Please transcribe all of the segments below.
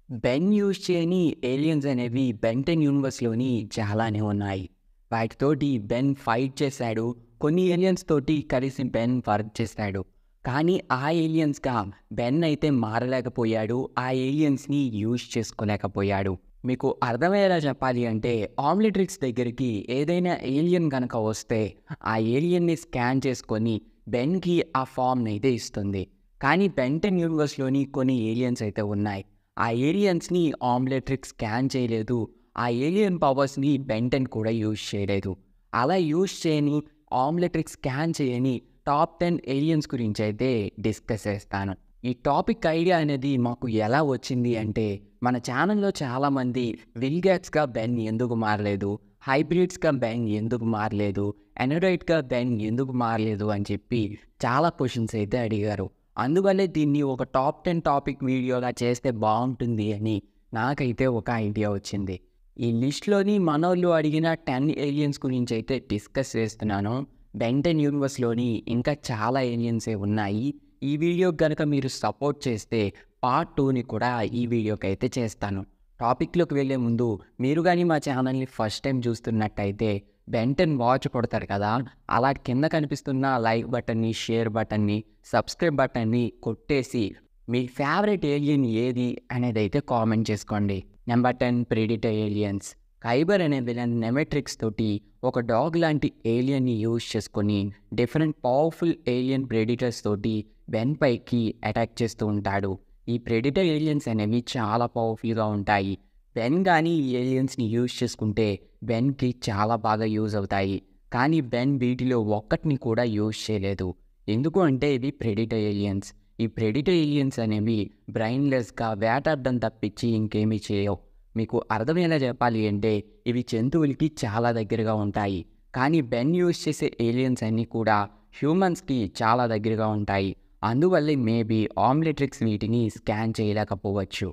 Ben use చేయని aliens అనేవి Ben 10 యూనివర్స్‌లోని చాలానే ఉన్నాయి. వాటితోటి బెన్ ఫైట్ చేశాడు. కొన్ని ఏలియన్స్ తోటి కలిసి బెన్ వర్క్ చేశాడు. కానీ ఆ ఏలియన్స్‌గా బెన్ అయితే మారలేకపోయాడు. ఆ ఏలియన్స్‌ని యూజ్ చేసుకోలేకపోయాడు. మీకు అర్థమయ్యేలా చెప్పాలి అంటే ఆమ్నిట్రిక్స్ దగ్గరికి ఏదైనా ఏలియన్ గనక వస్తే ఆ ఏలియన్‌ని స్కాన్ చేసుకొని బెన్‌కి ఆ ఫార్మ్‌నైతే ఇస్తుంది. కానీ బెన్ 10 యూనివర్స్‌లోని కొన్ని ఏలియన్స్ అయితే ఉన్నాయి. ఆ ఏలియన్స్‌ని ఆమ్నిట్రిక్స్ స్కాన్ చేయలేదు. ఆ ఏలియన్ పవర్స్‌ని బెన్ 10 కూడా యూజ్ చేయలేదు. అలా యూజ్ చేయని, ఆమ్నిట్రిక్స్ స్కాన్ చేయని టాప్ 10 ఏలియన్స్ గురించైతే డిస్కస్ చేస్తాను. ఈ టాపిక్ ఐడియా అనేది మాకు ఎలా వచ్చింది అంటే, మన ఛానల్‌లో చాలామంది విల్‌గాట్స్‌గా బెన్ ఎందుకు మారలేదు, హైబ్రిడ్స్‌గా బెన్ ఎందుకు మారలేదు, ఎనోడైట్‌గా బెన్ ఎందుకు మారలేదు అని చెప్పి చాలా క్వెషన్స్ అయితే అడిగారు. అందువల్లే దీన్ని ఒక టాప్ 10 టాపిక్ వీడియోలా చేస్తే బావుంటుంది అని నాకైతే ఒక ఐడియా వచ్చింది. ఈ లిస్ట్‌లోని మనోళ్ళు అడిగిన 10 ఏలియన్స్ గురించైతే డిస్కస్ చేస్తున్నాను. బెన్ 10 యూనివర్స్‌లోని ఇంకా చాలా ఏలియన్సే ఉన్నాయి. ఈ వీడియోకి గనక మీరు సపోర్ట్ చేస్తే పార్ట్ 2ని కూడా ఈ వీడియోకైతే చేస్తాను. టాపిక్‌లోకి వెళ్ళే ముందు మీరు గాని మా ఛానల్‌ని ఫస్ట్ టైం చూస్తున్నట్టయితే బెన్ 10 వాచ్ కొడతారు కదా! అలా కింద కనిపిస్తున్న లైక్ బటన్‌ని, షేర్ బటన్‌ని, సబ్స్క్రైబ్ బటన్‌ని కొట్టేసి మీ ఫేవరెట్ ఏలియన్ ఏది అనేదైతే కామెంట్ చేసుకోండి. Number 10 predator aliens. కైబర్ అనే విలన్ నెమెట్రిక్స్ తోటి ఒక డాగ్ లాంటి ఏలియన్‌ని యూజ్ చేసుకొని డిఫరెంట్ పవర్‌ఫుల్ ఏలియన్ ప్రెడిటర్స్ తోటి బెన్ పైకి అటాక్ చేస్తూ ఉంటాడు. ఈ ప్రెడిటర్ ఏలియన్స్ అనేవి చాలా పవర్‌ఫుల్‌గా ఉంటాయి. బెన్ గాని ఈ ఏలియన్స్‌ని యూజ్ చేసుకుంటే బెన్‌కి చాలా బాగా యూజ్ అవుతాయి. కానీ బెన్ వీటిలో ఒక్కటిని కూడా యూజ్ చేయలేదు. ఎందుకు అంటే ఇవి ప్రెడిటర్ ఏలియన్స్. ఈ ప్రెడిటర్ ఏలియన్స్ అనేవి బ్రెయిన్‌లెస్‌గా వేటాడడం తప్పించి ఇంకేమీ చేయవు. మీకు అర్థమయ్యేలా చెప్పాలి అంటే ఇవి జంతువులకి చాలా దగ్గరగా ఉంటాయి. కానీ బెన్ యూజ్ చేసే ఏలియన్స్ అన్నీ కూడా హ్యూమన్స్‌కి చాలా దగ్గరగా ఉంటాయి. అందువల్లే మేబీ ఆమ్నిట్రిక్స్ వీటిని స్కాన్ చేయలేకపోవచ్చు.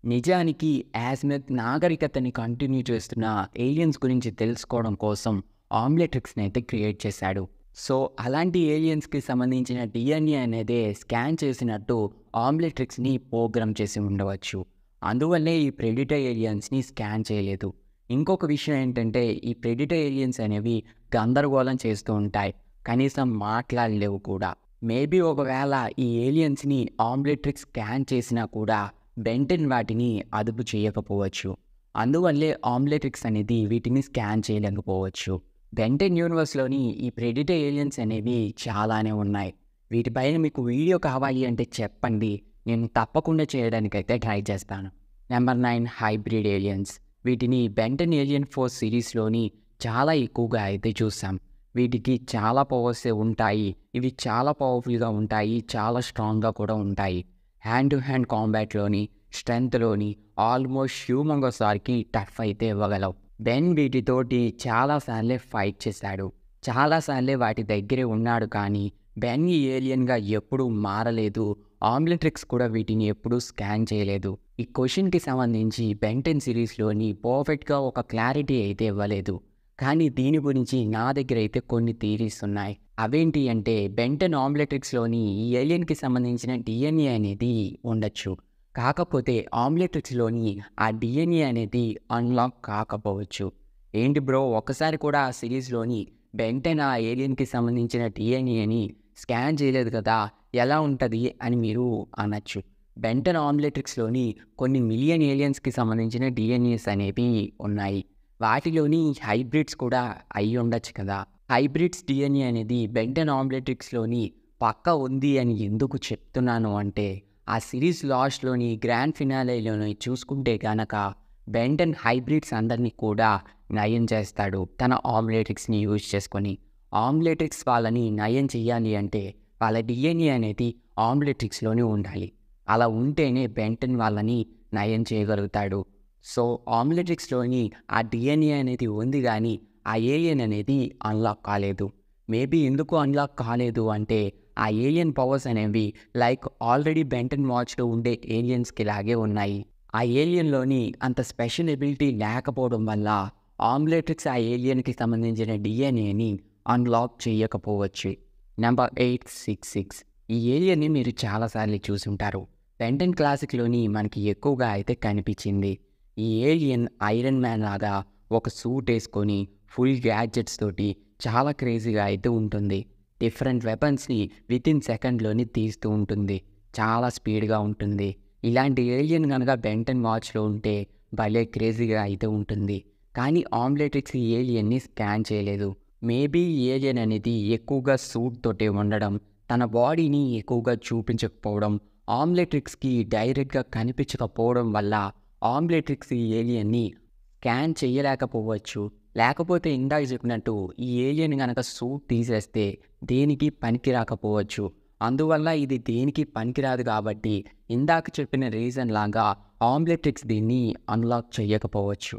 నిజానికి యాస్మిత్ నాగరికతని కంటిన్యూ చేస్తున్న ఏలియన్స్ గురించి తెలుసుకోవడం కోసం ఆమ్నిట్రిక్స్‌ని అయితే క్రియేట్ చేశాడు. సో, అలాంటి ఏలియన్స్‌కి సంబంధించిన డీఎన్ఏ అనేదే స్కాన్ చేసినట్టు ఆమ్నిట్రిక్స్‌ని ప్రోగ్రామ్ చేసి ఉండవచ్చు. అందువల్లే ఈ ప్రెడిటర్ ఏలియన్స్‌ని స్కాన్ చేయలేదు. ఇంకొక విషయం ఏంటంటే ఈ ప్రెడిటర్ ఏలియన్స్ అనేవి గందరగోళం చేస్తూ ఉంటాయి. కనీసం మాట్లాడలేవు కూడా. మేబీ ఒకవేళ ఈ ఏలియన్స్‌ని ఆమ్నిట్రిక్స్ స్కాన్ చేసినా కూడా బెన్ 10 వాటిని అదుపు చేయకపోవచ్చు. అందువల్లే ఆమ్నిట్రిక్స్ అనేది వీటిని స్కాన్ చేయలేకపోవచ్చు. బెన్ 10 యూనివర్స్‌లోని ఈ ప్రెడిటర్ ఏలియన్స్ అనేవి చాలానే ఉన్నాయి. వీటిపైన మీకు వీడియో కావాలి అంటే చెప్పండి. నేను తప్పకుండా చేయడానికైతే ట్రై చేస్తాను. Number 9 hybrid aliens. వీటిని బెన్ 10 ఏలియన్ ఫోర్స్ సిరీస్‌లోని చాలా ఎక్కువగా అయితే చూసాం. వీటికి చాలా పవర్సే ఉంటాయి. ఇవి చాలా పవర్‌ఫుల్‌గా ఉంటాయి. చాలా స్ట్రాంగ్‌గా కూడా ఉంటాయి. Hand to hand కాంబాట్‌లోని, స్ట్రెంగ్త్‌లోని almost humongous వారికి టఫ్ అయితే ఇవ్వగలవు. బెన్ వీటితోటి చాలా సార్లే ఫైట్ చేశాడు. చాలా సార్లే వాటి దగ్గరే ఉన్నాడు కానీ బెన్ ఈ ఏలియన్‌గా ఎప్పుడూ మారలేదు. ఆమ్నిట్రిక్స్ కూడా వీటిని ఎప్పుడూ స్కాన్ చేయలేదు. ఈ క్వెషన్‌కి సంబంధించి బెన్ 10 సిరీస్‌లోని పర్ఫెక్ట్‌గా ఒక క్లారిటీ అయితే ఇవ్వలేదు. కానీ దీని గురించి నా దగ్గర అయితే కొన్ని థియరీస్ ఉన్నాయి. అవేంటి అంటే బెన్ 10 ఆమ్నిట్రిక్స్‌లోని ఈ ఏలియన్‌కి సంబంధించిన డీఎన్ఏ అనేది ఉండొచ్చు. కాకపోతే ఆమ్నిట్రిక్స్‌లోని ఆ డీఎన్ఏ అనేది అన్‌లాక్ కాకపోవచ్చు. ఏంటి బ్రో ఒక్కసారి కూడా ఆ సిరీస్‌లోని బెన్ 10 ఆ ఏలియన్‌కి సంబంధించిన డీఎన్ఏని స్కాన్ చేయలేదు కదా! ఎలా ఉంటది అని మీరు అనొచ్చు. బెన్ 10 ఆమ్నిట్రిక్స్‌లోని కొన్ని మిలియన్ ఏలియన్స్‌కి సంబంధించిన డీఎన్ఏస్ అనేవి ఉన్నాయి. వాటిలోని హైబ్రిడ్స్ కూడా అయ్యుండొచ్చు కదా! హైబ్రిడ్స్ డీఎన్ఏ అనేది బెన్ 10 ఆమ్నిట్రిక్స్‌లోని పక్కా ఉంది అని ఎందుకు చెప్తున్నాను అంటే, ఆ సిరీస్ లాస్ట్‌లోని గ్రాండ్ ఫినాలేలోని చూసుకుంటే గనక బెన్ 10 హైబ్రిడ్స్ అందరిని కూడా నయం చేస్తాడు. తన ఆమ్నిట్రిక్స్‌ని యూజ్ చేసుకొని. ఆమ్నిట్రిక్స్ వాళ్ళని నయం చెయ్యాలి అంటే వాళ్ళ డీఎన్ఏ అనేది ఆమ్నిట్రిక్స్‌లోనే ఉండాలి. అలా ఉంటేనే బెన్ 10 వాళ్ళని నయం చేయగలుగుతాడు. సో, ఆమ్నిట్రిక్స్‌లోని ఆ డీఎన్ఏ అనేది ఉంది గానీ, ఆ ఏలియన్ అనేది అన్‌లాక్ కాలేదు. మేబీ ఎందుకు అన్‌లాక్ కాలేదు అంటే, ఆ ఏలియన్ పవర్స్ అనేవి లైక్ ఆల్రెడీ బెన్ 10 వాచ్‌లో ఉండే ఏలియన్స్‌కి లాగే ఉన్నాయి. ఆ ఏలియన్‌లోని అంత స్పెషల్ ఎబిలిటీ లేకపోవడం వల్ల ఆమ్నిట్రిక్స్ ఆ ఏలియన్‌కి సంబంధించిన డీఎన్ఏని అన్‌లాక్ చేయకపోవచ్చు. నంబర్ 866. ఈ ఏలియన్‌ని మీరు చాలా సార్లు చూసుంటారు. బెన్ 10 క్లాసిక్‌లోని మనకి ఎక్కువగా అయితే కనిపించింది. ఈ ఏలియన్ ఐరన్ మ్యాన్ లాగా ఒక సూట్ ఏసుకొని ఫుల్ గ్యాడ్జెట్స్ తోటి చాలా క్రేజీగా అయితే ఉంటుంది. డిఫరెంట్ వెపన్స్‌ని వితిన్ సెకండ్‌లోని తీస్తూ ఉంటుంది. చాలా స్పీడ్‌గా ఉంటుంది. ఇలాంటి ఏలియన్ గనక బెన్ 10 వాచ్‌లో ఉంటే భలే క్రేజీగా అయితే ఉంటుంది. కానీ ఆమ్లెట్రిక్స్ ఈ ఏలియన్‌ని స్కాన్ చేయలేదు. మేబీ ఈ ఏలియన్ అనేది ఎక్కువగా సూట్ తోటే ఉండడం, తన బాడీని ఎక్కువగా చూపించకపోవడం, ఆమ్లెట్రిక్స్‌కి డైరెక్ట్‌గా కనిపించకపోవడం వల్ల ఆమ్లెట్రిక్స్ ఈ ఏలియన్‌ని స్కాన్ చేయలేకపోవచ్చు. లేకపోతే ఇందాక చెప్పినట్టు ఈ ఏలియన్ గనక సూట్ తీసేస్తే దేనికి పనికి రాకపోవచ్చు. అందువల్ల ఇది దేనికి పనికిరాదు కాబట్టి ఇందాక చెప్పిన రీజన్ లాగా ఆమ్లెట్రిక్స్ దీన్ని అన్లాక్ చేయకపోవచ్చు.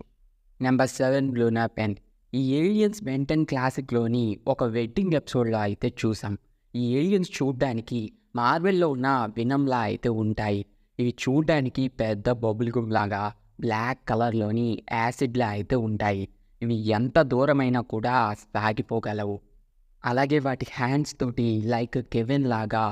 Number 7 Luna pen. ఈ ఏలియన్స్ బెన్ 10 క్లాసిక్‌లోని ఒక వెడ్డింగ్ ఎపిసోడ్‌లో అయితే చూసాం. ఈ ఏలియన్స్ చూడ్డానికి మార్వెల్‌లో ఉన్న వినమ్‌లా అయితే ఉంటాయి. ఇవి చూడ్డానికి పెద్ద బబుల్ గమ్ లాగా బ్లాక్ కలర్‌లోని యాసిడ్‌లా అయితే ఉంటాయి. ఇవి ఎంత దూరమైనా కూడా సాగిపోగలవు. అలాగే వాటి హ్యాండ్స్ తోటి లైక్ కెవిన్ లాగా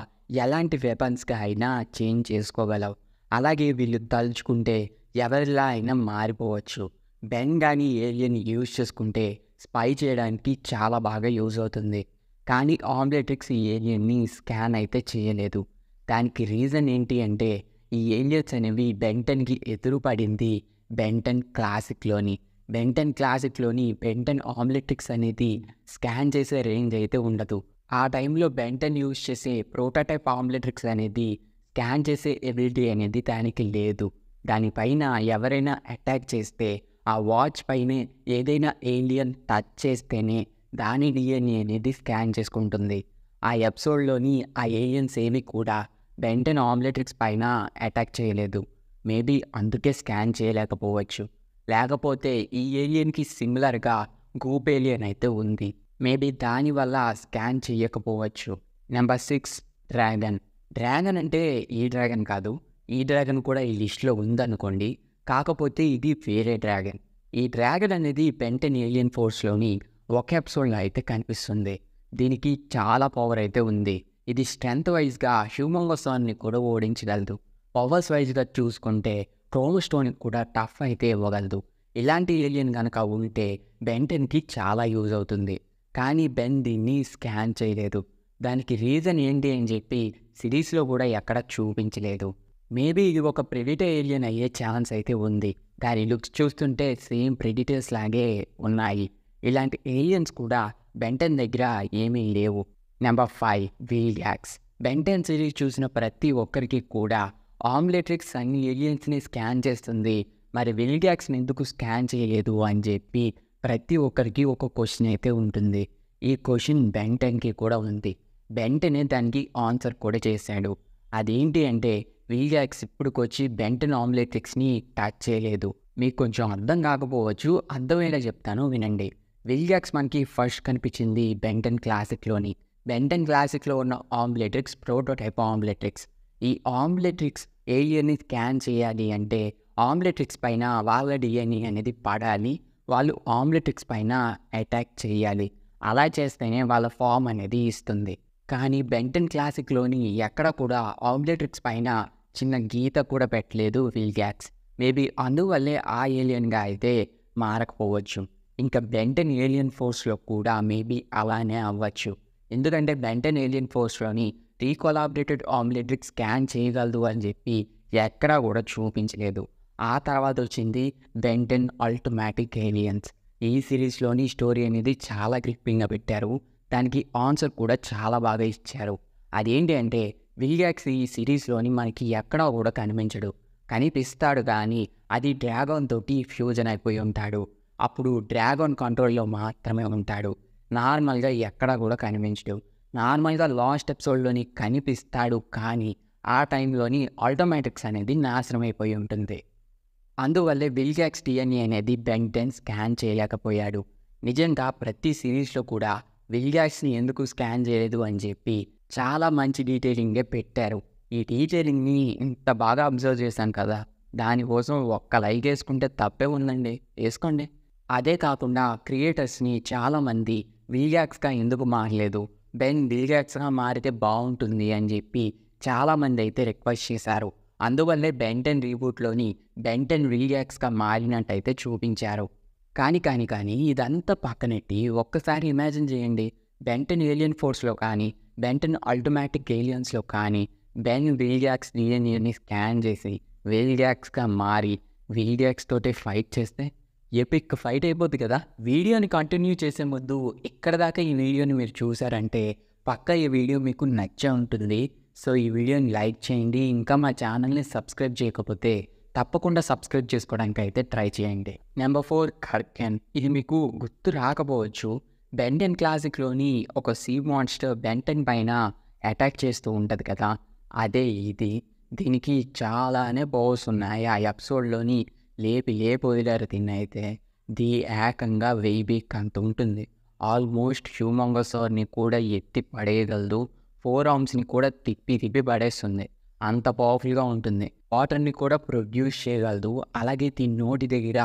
ఎలాంటి వెపన్స్‌గా అయినా చేంజ్ చేసుకోగలవు. అలాగే వీళ్ళు తలుచుకుంటే ఎవరిలా అయినా మారిపోవచ్చు. బెన్ గాని ఏలియన్ యూజ్ చేసుకుంటే స్పై చేయడానికి చాలా బాగా యూజ్ అవుతుంది. కానీ ఆమ్లెట్రిక్స్ ఈ ఏలియన్‌ని స్కాన్ అయితే చేయలేదు. దానికి రీజన్ ఏంటి అంటే ఈ ఏలియన్స్ అనేవి బెన్ 10కి ఎదురు పడింది బెన్ 10 క్లాసిక్‌లోని. బెన్ 10 క్లాసిక్‌లోని బెన్ 10 ఆమ్లెట్రిక్స్ అనేది స్కాన్ చేసే రేంజ్ అయితే ఉండదు. ఆ టైంలో బెన్ 10 యూజ్ చేసే ప్రోటోటైప్ ఆమ్లెట్రిక్స్ అనేది స్కాన్ చేసే ఎబిలిటీ అనేది దానికి లేదు. దానిపైన ఎవరైనా అటాక్ చేస్తే ఆ వాచ్ పైనే ఏదైనా ఏలియన్ టచ్ చేస్తేనే దాని డిఎన్ఏ అనేది స్కాన్ చేసుకుంటుంది. ఆ ఎపిసోడ్‌లోని ఆ ఏలియన్స్ ఏవి కూడా బెన్ 10 ఆమ్లెట్రిక్స్ పైన అటాక్ చేయలేదు. మేబీ అందుకే స్కాన్ చేయలేకపోవచ్చు. లేకపోతే ఈ ఏలియన్‌కి సిమిలర్‌గా గూప్ ఏలియన్ అయితే ఉంది. మేబీ దానివల్ల స్కాన్ చేయకపోవచ్చు. Number 6 dragon. డ్రాగన్ అంటే ఈ డ్రాగన్ కాదు. ఈ డ్రాగన్ కూడా ఈ లిస్ట్‌లో ఉందనుకోండి. కాకపోతే ఇది వేరే డ్రాగన్. ఈ డ్రాగన్ అనేది బెన్ 10 ఏలియన్ ఫోర్స్‌లోని ఒక ఎపిసోడ్‌లో అయితే కనిపిస్తుంది. దీనికి చాలా పవర్ అయితే ఉంది. ఇది స్ట్రెంత్ వైస్‌గా హ్యూమంగోసాన్ని కూడా ఓడించగలదు. పవర్స్ వైస్‌గా చూసుకుంటే క్రోమోస్టోన్‌కి కూడా టఫ్ అయితే ఇవ్వగలదు. ఇలాంటి ఏలియన్ గనక ఉంటే బెన్ 10కి చాలా యూజ్ అవుతుంది. కానీ బెన్ దీన్ని స్కాన్ చేయలేదు. దానికి రీజన్ ఏంటి అని చెప్పి సిరీస్‌లో కూడా ఎక్కడ చూపించలేదు. మేబీ ఇది ఒక ప్రెడిటర్ ఏలియన్ అయ్యే ఛాన్స్ అయితే ఉంది. దాని లుక్స్ చూస్తుంటే సేమ్ ప్రెడిటర్స్ లాగే ఉన్నాయి. ఇలాంటి ఏలియన్స్ కూడా బెన్ 10 దగ్గర ఏమీ లేవు. నెంబర్ 5 విల్గాక్స్. బెన్ 10 సిరీస్ చూసిన ప్రతి ఒక్కరికి కూడా ఆమ్లెట్రిక్స్ అన్ని ఏలియన్స్‌ని స్కాన్ చేస్తుంది. మరి విల్గాక్స్‌ని ఎందుకు స్కాన్ చేయలేదు అని చెప్పి ప్రతి ఒక్కరికి ఒక క్వశ్చన్ అయితే ఉంటుంది. ఈ క్వశ్చన్ బెన్ 10కి కూడా ఉంది. బెన్ 10 దానికి ఆన్సర్ కూడా చేశాడు. అదేంటి అంటే విల్గాక్స్ ఇప్పటికొచ్చి బెన్ 10 ఆమ్లెట్రిక్స్‌ని టచ్ చేయలేదు. మీకు కొంచెం అర్థం కాకపోవచ్చు. అర్థమయ్యేలా చెప్తాను వినండి. విల్గాక్స్ మనకి ఫస్ట్ కనిపించింది బెన్ 10 క్లాసిక్‌లోని. బెన్ 10 క్లాసిక్‌లో ఉన్న ఆమ్లెట్రిక్స్ ప్రోటోటైప్ ఆమ్లెట్రిక్స్. ఈ ఆమ్లెట్రిక్స్ ఏలియన్ని స్కాన్ చేయాలి అంటే ఆమ్లెట్రిక్స్ పైన వాళ్ళ డిఎన్ఏ అనేది పడాలి. వాళ్ళు ఆమ్లెట్రిక్స్ పైన అటాక్ చేయాలి. అలా చేస్తేనే వాళ్ళ ఫామ్ అనేది ఇస్తుంది. కానీ బెన్ 10 క్లాసిక్‌లోని ఎక్కడ కూడా ఆమ్లెట్రిక్స్ పైన చిన్న గీత కూడా పెట్టలేదు విల్గాక్స్. మేబీ అందువల్లే ఆ ఏలియన్‌గా అయితే మారకపోవచ్చు. ఇంకా బెన్ 10 ఏలియన్ ఫోర్స్‌లో కూడా మేబీ అలానే అవ్వచ్చు. ఎందుకంటే బెన్ 10 ఏలియన్ ఫోర్స్‌లోని రీకొలాబరేటెడ్ ఆమ్లెట్రిక్స్ స్కాన్ చేయగలదు అని చెప్పి ఎక్కడా కూడా చూపించలేదు. ఆ తర్వాత వచ్చింది బెన్ 10 అల్టిమాటిక్ ఏలియన్స్. ఈ సిరీస్‌లోని స్టోరీ అనేది చాలా గ్రిప్పింగ్‌గా పెట్టారు. దానికి ఆన్సర్ కూడా చాలా బాగా ఇచ్చారు. అదేంటి అంటే విల్గాక్స్ ఈ సిరీస్‌లోని మనకి ఎక్కడా కూడా కనిపించడు. కనిపిస్తాడు కానీ అది డ్రాగన్ తోటి ఫ్యూజన్ అయిపోయి ఉంటాడు. అప్పుడు డ్రాగన్ కంట్రోల్‌లో మాత్రమే ఉంటాడు. నార్మల్‌గా ఎక్కడా కూడా కనిపించడు. నార్మల్‌గా లాస్ట్ ఎపిసోడ్‌లోని కనిపిస్తాడు కానీ ఆ టైంలోని ఆటోమేటిక్స్ అనేది నాశనం అయిపోయి ఉంటుంది. అందువల్లే విల్గాక్స్ డిఎన్ఏ అనేది బెన్ 10 స్కాన్ చేయలేకపోయాడు. నిజంగా ప్రతి సిరీస్‌లో కూడా విల్గాక్స్‌ని ఎందుకు స్కాన్ చేయలేదు అని చెప్పి చాలా మంచి డీటెయిలింగే పెట్టారు. ఈ డీటెయిలింగ్‌ని ఇంత బాగా అబ్జర్వ్ చేశాను కదా! దానికోసం ఒక్క లైక్ వేసుకుంటే తప్పే ఉందండి. వేసుకోండి. అదే కాకుండా క్రియేటర్స్‌ని చాలామంది విల్గాక్స్‌గా ఎందుకు మారలేదు? బెన్ విల్గాక్స్‌గా మారితే బావుంటుంది అని చెప్పి చాలామంది అయితే రిక్వెస్ట్ చేశారు. అందువల్లే బెంటెన్ రీబూట్లోని బెంటెన్ రీయాక్స్గా మారినట్టయితే చూపించారు. కానీ ఇదంతా పక్కనెట్టి ఒక్కసారి ఇమాజిన్ చేయండి, బెంటెన్ ఏలియన్ ఫోర్స్లో కానీ బెంటెన్ అల్టిమాటిక్ ఏలియన్స్లో కానీ బెన్ విలియాక్స్ డిఎన్ఏని స్కాన్ చేసి విలియాక్స్గా మారి విలియాక్స్ తోటి ఫైట్ చేస్తే ఎపిక్ ఫైట్ అయిపోద్ది కదా. వీడియోని కంటిన్యూ చేసే ముందు ఇక్కడ దాకా ఈ వీడియోని మీరు చూసారంటే పక్కా ఈ వీడియో మీకు నచ్చే ఉంటుంది. సో ఈ వీడియోని లైక్ చేయండి. ఇంకా మా ఛానల్ని సబ్స్క్రైబ్ చేయకపోతే తప్పకుండా సబ్స్క్రైబ్ చేసుకోవడానికి అయితే ట్రై చేయండి. నెంబర్ 4 కర్కెన్. ఇది మీకు గుర్తు రాకపోవచ్చు. బెంటెన్ క్లాసిక్లోని ఒక సీ మాన్స్టర్ బెంటెన్ పైన అటాక్ చేస్తూ ఉంటుంది కదా, అదే ఇది. దీనికి చాలానే పవర్స్ ఉన్నాయి. ఆ ఎపిసోడ్లోని లేపి వదిలారు దీన్ని అయితే. ఏకంగా 1000 బీక్ అంత ఉంటుంది. ఆల్మోస్ట్ హ్యూమంగసార్ని కూడా ఎత్తి పడేయగలదు. 4 ఆర్మ్స్ని కూడా తిప్పి పడేస్తుంది. అంత పవర్ఫుల్గా ఉంటుంది. వాటర్ని కూడా ప్రొడ్యూస్ చేయగలదు. అలాగే దీని నోటి దగ్గర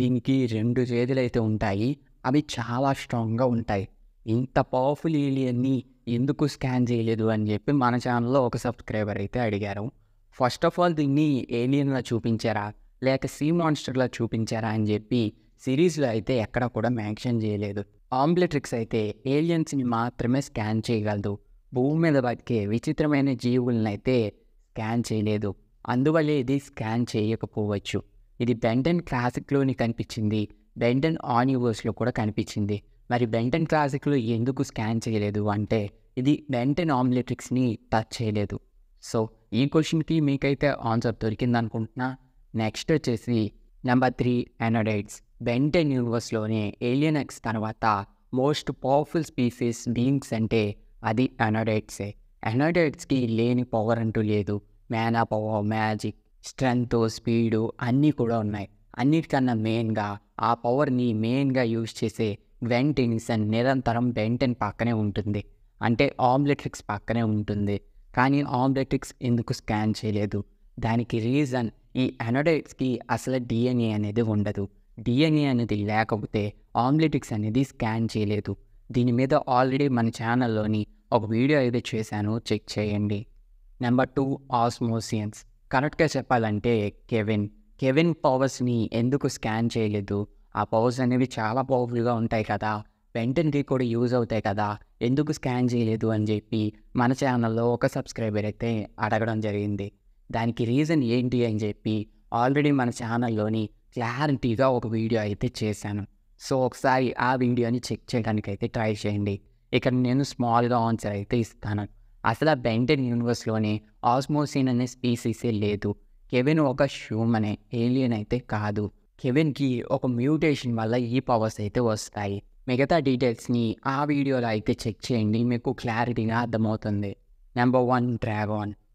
దీనికి 2 చేతులు అయితే ఉంటాయి. అవి చాలా స్ట్రాంగ్గా ఉంటాయి. ఇంత పవర్ఫుల్ ఏలియన్ని ఎందుకు స్కాన్ చేయలేదు అని చెప్పి మన ఛానల్లో ఒక సబ్స్క్రైబర్ అయితే అడిగారు. ఫస్ట్ ఆఫ్ ఆల్ దీన్ని ఏలియన్లా చూపించారా లేక సీ మాన్స్టర్లా చూపించారా అని చెప్పి సిరీస్లో అయితే ఎక్కడ కూడా మెన్షన్ చేయలేదు. ఆంబ్లెట్రిక్స్ అయితే ఏలియన్స్ని మాత్రమే స్కాన్ చేయగలదు. భూమి మీద బతికే విచిత్రమైన జీవులను అయితే స్కాన్ చేయలేదు. అందువల్లే ఇది స్కాన్ చేయకపోవచ్చు. ఇది బెంటెన్ క్లాసిక్లోని కనిపించింది, బెంటెన్ యూనివర్స్లో కూడా కనిపించింది. మరి బెంటెన్ క్లాసిక్లో ఎందుకు స్కాన్ చేయలేదు అంటే ఇది బెంటెన్ ఆంబ్లెట్రిక్స్ని టచ్ చేయలేదు. సో ఈ క్వశ్చన్కి మీకైతే ఆన్సర్ దొరికింది అనుకుంటున్నా. నెక్స్ట్ వచ్చేసి నెంబర్ 3 ఎనడైట్స్. బెంటెన్ యూనివర్స్లోనే ఏలియన్ ఎక్స్ తర్వాత మోస్ట్ పవర్ఫుల్ స్పీసీస్ బీయింగ్స్ అంటే అది ఎనడైట్సే. ఎనడైట్స్కి లేని పవర్ అంటూ లేదు. మ్యానా పవర్, మ్యాజిక్, స్ట్రెంగ్త్, స్పీడు అన్నీ కూడా ఉన్నాయి. అన్నిటికన్నా మెయిన్గా ఆ పవర్ని మెయిన్గా యూజ్ చేసే గ్వెన్ టెన్నిసన్ నిరంతరం బెంటెన్ పక్కనే ఉంటుంది. అంటే ఆంబ్లెట్రిక్స్ పక్కనే ఉంటుంది. కానీ ఆంబ్లెట్రిక్స్ ఎందుకు స్కాన్ చేయలేదు? దానికి రీజన్ ఈ ఎనడైట్స్కి అసలు డిఎన్ఏ అనేది ఉండదు. డిఎన్ఏ అనేది లేకపోతే ఆంబ్లెట్రిక్స్ అనేది స్కాన్ చేయలేదు. దీని మీద ఆల్రెడీ మన ఛానల్లోని ఒక వీడియో అయితే చేశాను, చెక్ చేయండి. నెంబర్ 2 ఆస్మోసియన్స్. కరెక్ట్గా చెప్పాలంటే కెవిన్ పవర్స్ని ఎందుకు స్కాన్ చేయలేదు? ఆ పవర్స్ అనేవి చాలా పవర్ఫుల్గా ఉంటాయి కదా, బెంటెన్కి కూడా యూజ్ అవుతాయి కదా, ఎందుకు స్కాన్ చేయలేదు అని చెప్పి మన ఛానల్లో ఒక సబ్స్క్రైబర్ అయితే అడగడం జరిగింది. దానికి రీజన్ ఏంటి అని చెప్పి ఆల్రెడీ మన ఛానల్లోని క్లారిటీగా ఒక వీడియో అయితే చేశాను. సో ఒకసారి ఆ వీడియోని చెక్ చేయడానికి అయితే ట్రై చేయండి. ఇక్కడ నేను స్మాల్గా ఆన్సర్ అయితే ఇస్తాను. అసలు బెంటెన్ యూనివర్స్లోనే ఆస్మోసిన్ అనే స్పీసీసే లేదు. కెవిన్ ఒక హ్యూమనే, ఏలియన్ అయితే కాదు. కెవిన్కి ఒక మ్యూటేషన్ వల్ల ఈ పవర్స్ అయితే వస్తాయి. మిగతా డీటెయిల్స్ని ఆ వీడియోలో అయితే చెక్ చేయండి, మీకు క్లారిటీగా అర్థమవుతుంది. నెంబర్ 1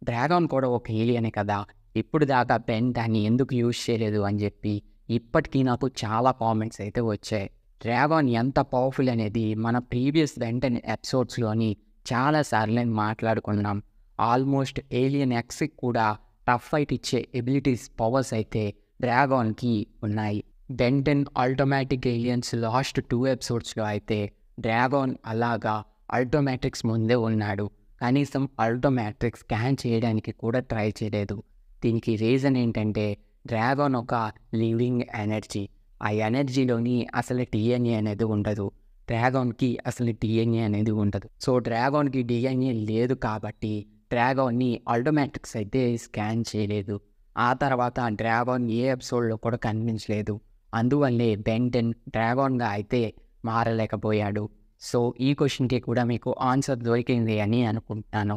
డ్రాగాన్ కూడా ఒక ఏలియనే కదా. ఇప్పుడు దాకా బెన్ దాన్ని ఎందుకు యూజ్ చేయలేదు అని చెప్పి ఇప్పటికీ నాకు చాలా కామెంట్స్ అయితే వచ్చాయి. డ్రాగాన్ ఎంత పవర్ఫుల్ అనేది మన ప్రీవియస్ బెంటెన్ ఎపిసోడ్స్లోని చాలాసార్లు నేను మాట్లాడుకున్నాం. ఆల్మోస్ట్ ఏలియన్ ఎక్స్కి కూడా టఫ్ ఫైట్ ఇచ్చే ఎబిలిటీస్, పవర్స్ అయితే డ్రాగాన్కి ఉన్నాయి. బెంటెన్ అల్టోమాటిక్ ఏలియన్స్ లాస్ట్ 2 ఎపిసోడ్స్లో అయితే డ్రాగాన్ అలాగా అల్టోమాటిక్స్ ముందే ఉన్నాడు. కనీసం అల్టోమాటిక్స్ స్కాన్ చేయడానికి కూడా ట్రై చేయలేదు. దీనికి రీజన్ ఏంటంటే డ్రాగాన్ ఒక లివింగ్ ఎనర్జీ. ఆ ఎనర్జీలోని అసలు డిఎన్ఏ అనేది ఉండదు. డ్రాగాన్కి అసలు డిఎన్ఏ అనేది ఉండదు. సో డ్రాగాన్కి డిఎన్ఏ లేదు కాబట్టి డ్రాగాన్ని ఆటోమాటిక్స్ అయితే స్కాన్ చేయలేదు. ఆ తర్వాత డ్రాగాన్ ఏ ఎపిసోడ్లో కూడా కనిపించలేదు. అందువల్లే బెంటెన్ డ్రాగాన్గా అయితే మారలేకపోయాడు. సో ఈ క్వశ్చన్కి కూడా మీకు ఆన్సర్ దొరికింది అని అనుకుంటున్నాను.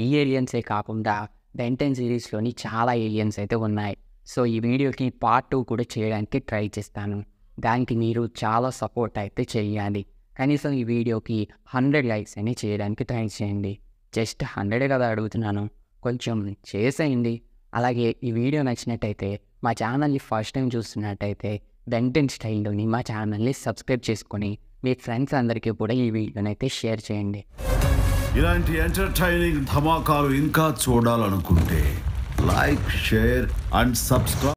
ఈ ఏలియన్సే కాకుండా బెంటెన్ సిరీస్లోని చాలా ఏలియన్స్ అయితే ఉన్నాయి. సో ఈ వీడియోకి పార్ట్ 2 కూడా చేయడానికి ట్రై చేస్తాను. దానికి మీరు చాలా సపోర్ట్ అయితే చేయాలి. కనీసం ఈ వీడియోకి 100 లైక్స్ అని చేయడానికి ట్రై చేయండి. జస్ట్ 100 కదా అడుగుతున్నాను, కొంచెం చేసేయండి. అలాగే ఈ వీడియో నచ్చినట్టయితే మా ఛానల్ని ఫస్ట్ టైం చూస్తున్నట్టయితే బెంటెన్ స్టైల్లోని మా ఛానల్ని సబ్స్క్రైబ్ చేసుకొని మీ ఫ్రెండ్స్ అందరికీ కూడా ఈ వీడియోని అయితే షేర్ చేయండి. ఇలాంటి ఎంటర్టైనింగ్ ధమాకాలు ఇంకా చూడాలనుకుంటే లైక్, షేర్ అండ్ సబ్స్క్రైబ్.